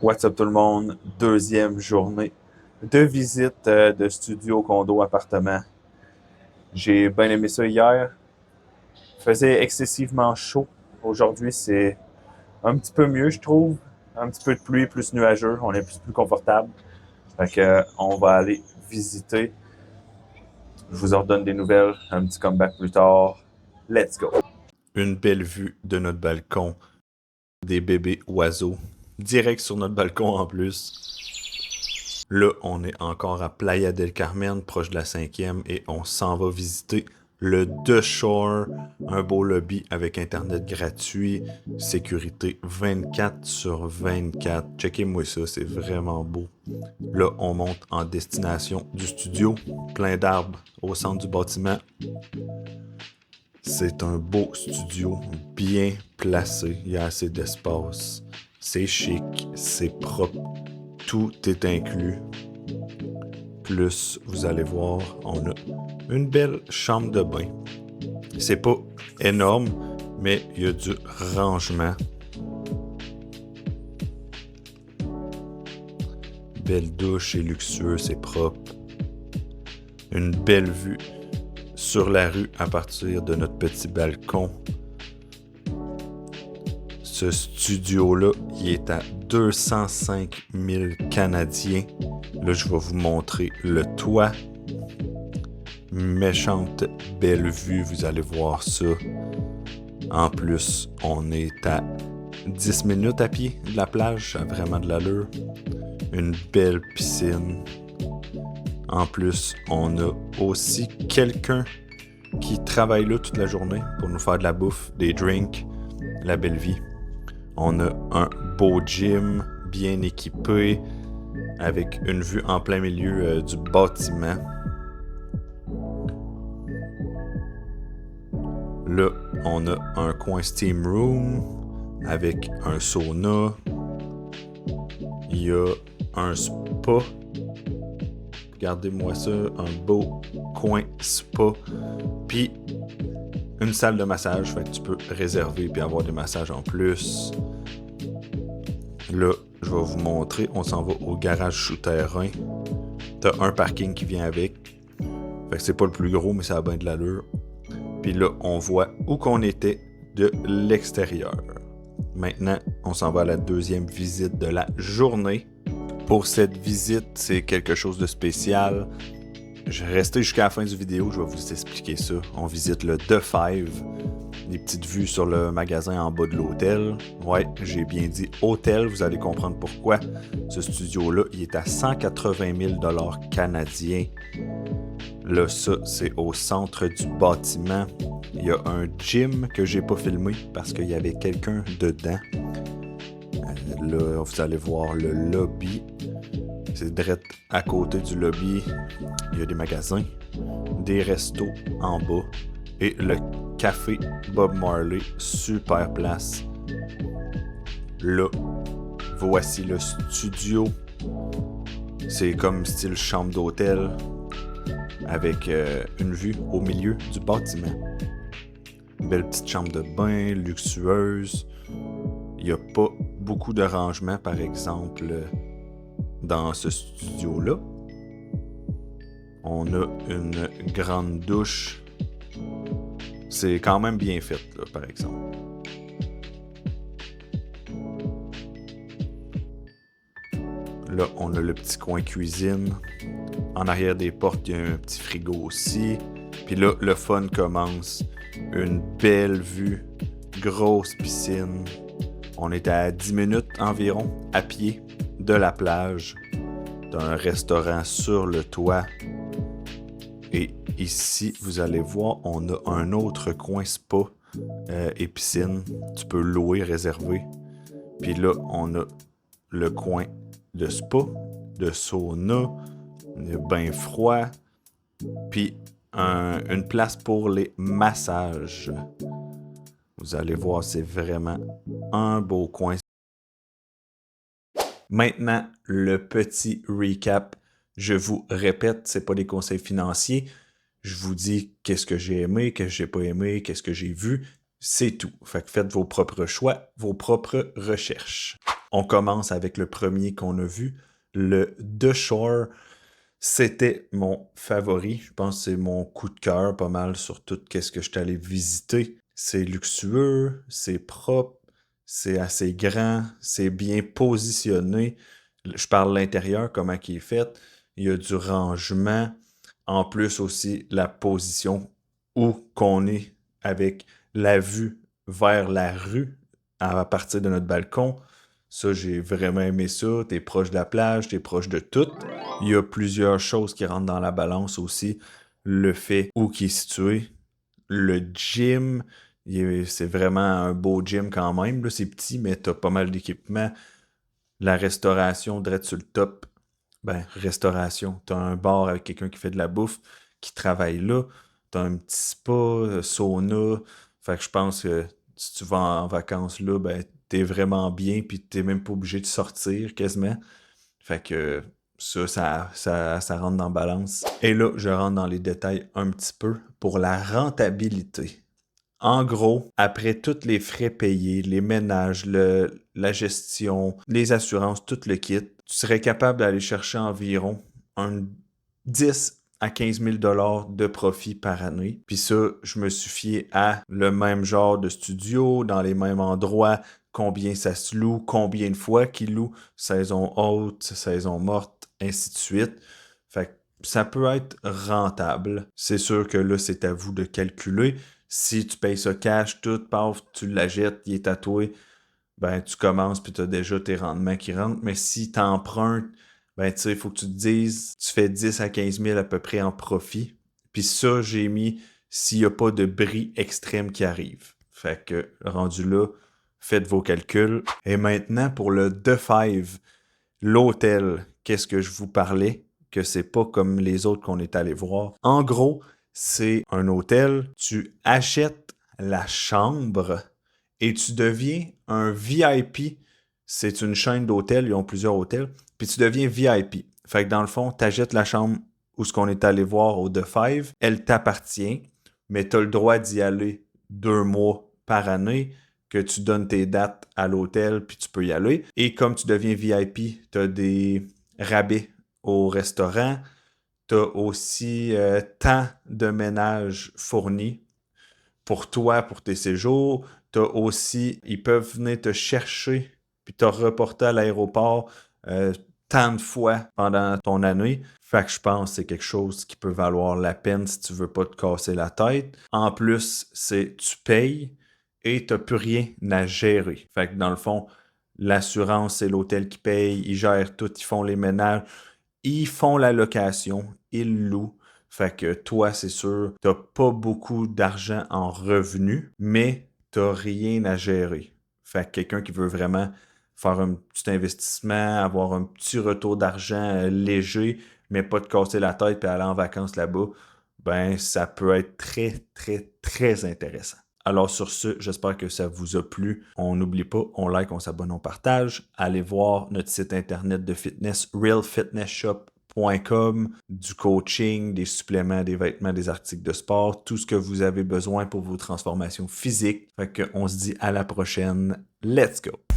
What's up tout le monde? Deuxième journée de visite de studio, condo, appartement. J'ai bien aimé ça hier. Il faisait excessivement chaud. Aujourd'hui, c'est un petit peu mieux, je trouve. Un petit peu de pluie, plus nuageux. On est plus confortable. Fait que, on va aller visiter. Je vous en redonne des nouvelles. Un petit comeback plus tard. Let's go! Une belle vue de notre balcon. Des bébés oiseaux. Direct sur notre balcon en plus. Là, on est encore à Playa del Carmen, proche de la 5e, et on s'en va visiter le The Shore, un beau lobby avec internet gratuit, sécurité 24 sur 24. Checkez-moi ça, c'est vraiment beau. Là, on monte en destination du studio, plein d'arbres au centre du bâtiment. C'est un beau studio, bien placé, il y a assez d'espace. C'est chic, c'est propre, tout est inclus. Plus, vous allez voir, on a une belle chambre de bain. C'est pas énorme, mais il y a du rangement. Belle douche, c'est luxueux, c'est propre. Une belle vue sur la rue à partir de notre petit balcon. Ce studio-là, il est à 205 000 Canadiens. Là, je vais vous montrer le toit. Méchante belle vue, vous allez voir ça. En plus, on est à 10 minutes à pied de la plage, ça a vraiment de l'allure. Une belle piscine. En plus, on a aussi quelqu'un qui travaille là toute la journée pour nous faire de la bouffe, des drinks, la belle vie. On a un beau gym bien équipé avec une vue en plein milieu du bâtiment. Là, on a un coin steam room avec un sauna. Il y a un spa. Regardez-moi ça, un beau coin spa. Puis une salle de massage, fait que tu peux réserver puis avoir des massages en plus. Là, je vais vous montrer, on s'en va au garage souterrain. T'as un parking qui vient avec. Fait que c'est pas le plus gros, mais ça a bien de l'allure. Puis là, on voit où qu'on était de l'extérieur. Maintenant, on s'en va à la deuxième visite de la journée. Pour cette visite, c'est quelque chose de spécial. Je vais rester jusqu'à la fin du vidéo, je vais vous expliquer ça. On visite le The Five, des petites vues sur le magasin en bas de l'hôtel. Ouais, j'ai bien dit hôtel, vous allez comprendre pourquoi. Ce studio-là, il est à 180 000 $ canadiens. Là, ça, c'est au centre du bâtiment. Il y a un gym que j'ai pas filmé parce qu'il y avait quelqu'un dedans. Là, vous allez voir le lobby. C'est direct à côté du lobby. Il y a des magasins, des restos en bas et le café Bob Marley, super place. Là, voici le studio. C'est comme style chambre d'hôtel avec une vue au milieu du bâtiment. Belle petite chambre de bain, luxueuse. Il n'y a pas beaucoup de rangement, par exemple, dans ce studio-là. On a une grande douche. C'est quand même bien fait, là, par exemple. Là, on a le petit coin cuisine. En arrière des portes, il y a un petit frigo aussi. Puis là, le fun commence. Une belle vue, grosse piscine. On est à 10 minutes environ à pied de la plage. D'un restaurant sur le toit. Et ici, vous allez voir, on a un autre coin spa et piscine. Tu peux louer, réserver. Puis là, on a le coin de spa, de sauna, bain froid, puis une place pour les massages. Vous allez voir, c'est vraiment un beau coin. Maintenant, le petit recap. Je vous répète, c'est pas des conseils financiers. Je vous dis qu'est-ce que j'ai aimé, qu'est-ce que j'ai pas aimé, qu'est-ce que j'ai vu. C'est tout. Fait que faites vos propres choix, vos propres recherches. On commence avec le premier qu'on a vu, le The Shore. C'était mon favori. Je pense que c'est mon coup de cœur pas mal sur tout ce que je suis allé visiter. C'est luxueux, c'est propre, c'est assez grand, c'est bien positionné. Je parle de l'intérieur, comment il est fait. Il y a du rangement. En plus aussi, la position où qu'on est avec la vue vers la rue à partir de notre balcon. Ça, j'ai vraiment aimé ça. T'es proche de la plage, t'es proche de tout. Il y a plusieurs choses qui rentrent dans la balance aussi. Le fait où il est situé. Le gym, c'est vraiment un beau gym quand même. Là, c'est petit, mais t'as pas mal d'équipements. La restauration, direct sur le top. Ben, restauration. T'as un bar avec quelqu'un qui fait de la bouffe, qui travaille là. T'as un petit spa, sauna. Fait que je pense que si tu vas en vacances là, ben, t'es vraiment bien, puis t'es même pas obligé de sortir quasiment. Fait que ça rentre dans balance. Et là, je rentre dans les détails un petit peu pour la rentabilité. En gros, après tous les frais payés, les ménages, la gestion, les assurances, tout le kit, tu serais capable d'aller chercher environ un 10 à 15 000 $ de profit par année. Puis ça, je me suis fié à le même genre de studio, dans les mêmes endroits, combien ça se loue, combien de fois qu'ils louent, saison haute, saison morte, ainsi de suite. Fait que ça peut être rentable. C'est sûr que là, c'est à vous de calculer. Si tu payes ça cash, tout, paf, tu l'achètes, il est tatoué, ben tu commences puis tu as déjà tes rendements qui rentrent. Mais si tu empruntes, ben tu sais, il faut que tu te dises, tu fais 10 à 15 000 à peu près en profit. Puis ça, j'ai mis s'il n'y a pas de bris extrême qui arrive. Fait que rendu là, faites vos calculs. Et maintenant, pour le The Five, l'hôtel, qu'est-ce que je vous parlais, que c'est pas comme les autres qu'on est allé voir. En gros, c'est un hôtel, tu achètes la chambre et tu deviens un VIP. C'est une chaîne d'hôtels, ils ont plusieurs hôtels, puis tu deviens VIP. Fait que dans le fond, tu achètes la chambre où ce qu'on est allé voir au The Five, elle t'appartient, mais tu as le droit d'y aller 2 mois par année, que tu donnes tes dates à l'hôtel, puis tu peux y aller. Et comme tu deviens VIP, tu as des rabais au restaurant, tu as aussi tant de ménage fourni pour toi, pour tes séjours. Tu as aussi, ils peuvent venir te chercher puis te reporter à l'aéroport tant de fois pendant ton année. Fait que je pense que c'est quelque chose qui peut valoir la peine si tu veux pas te casser la tête. En plus, c'est tu payes et tu n'as plus rien à gérer. Fait que dans le fond, l'assurance, c'est l'hôtel qui paye, ils gèrent tout, ils font les ménages, ils font la location, ils louent. Fait que toi, c'est sûr, t'as pas beaucoup d'argent en revenus, mais t'as rien à gérer. Fait que quelqu'un qui veut vraiment faire un petit investissement, avoir un petit retour d'argent léger, mais pas te casser la tête et aller en vacances là-bas, ben ça peut être très, très, très intéressant. Alors sur ce, j'espère que ça vous a plu. On n'oublie pas, on like, on s'abonne, on partage. Allez voir notre site internet de fitness, realfitnessshop.com, du coaching, des suppléments, des vêtements, des articles de sport, tout ce que vous avez besoin pour vos transformations physiques. Fait qu'on se dit à la prochaine. Let's go!